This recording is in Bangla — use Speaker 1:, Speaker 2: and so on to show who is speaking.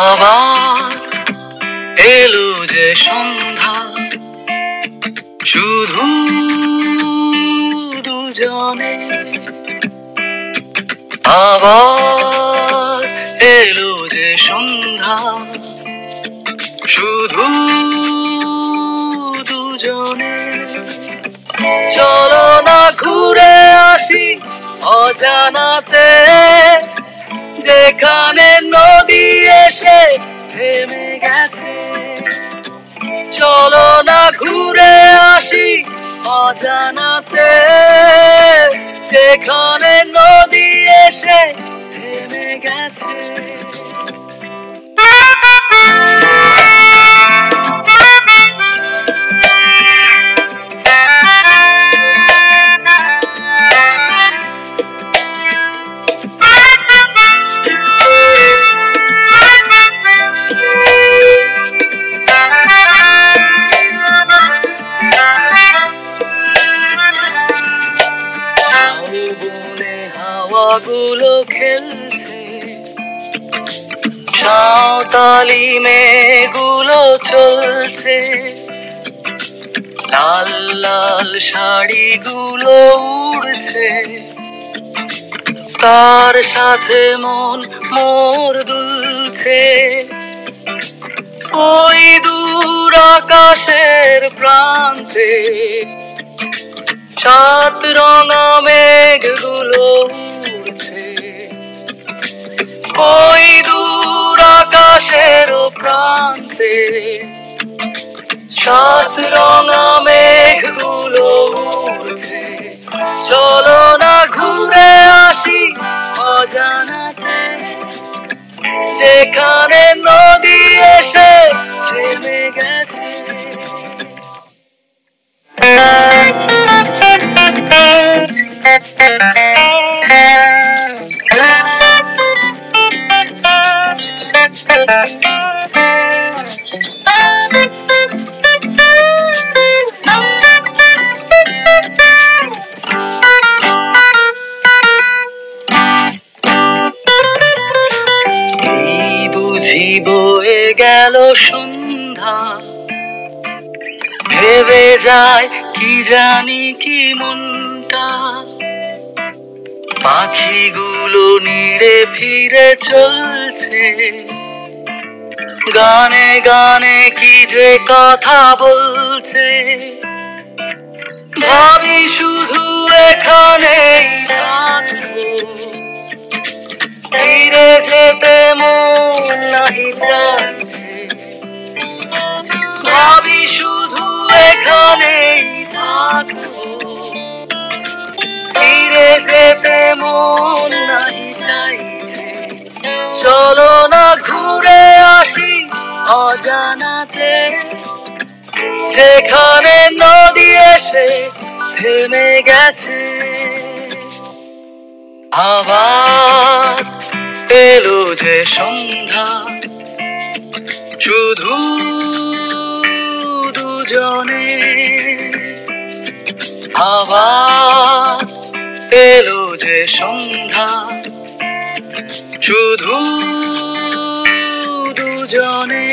Speaker 1: আবার এলো যে সন্ধ্যা, শুধু দুজনে। আবার এলো যে সন্ধ্যা, শুধু দুজনে। চলো না ঘুরে আসি অজানাতে, যেখানে নদী এসে থেমে গেছে। চলো না ঘুরে আসি অজানাতে, যেখানে নদী এসে থেমে গেছে। হাওয়াগুলো খেলছে, সাঁওতালি মেয়েগুলো চলছে, লাল লাল শাড়িগুলো উড়ছে, তার সাথে মন মোর দুলছে। ওই দূর আকাশের প্রান্তে সাত রঙা মেঘগুলো উড়ছে। ওই দূর আকাশের প্রান্তে সাত রঙা মেঘগুলো উড়ছে। চলো না ঘুরে আসি অজানাতে, যেখানে নদী এসে থেমে গেছে। বয়ে গেল সন্ধ্যা, ভেবে যায় কি জানি কি মনটা। পাখিগুলো নিড়ে ফিরে চলছে, গানে গানে কি যে কথা বলছে। ভাবি শুধু এখানেই থাকবো, ফিরে যেতে মন নাহি চাইছে। ভাবি শুধু এখানেই থাকবো, ফিরে যেতে মন নাহি চাইছে। চলো না ঘুরে আসি অজানাতে, যেখানে নদী এসে থেমে গেছে। আবার এলো যে সন্ধ্যা, শুধু দুজনে। আবার এলো যে সন্ধ্যা, শুধু দুজনে।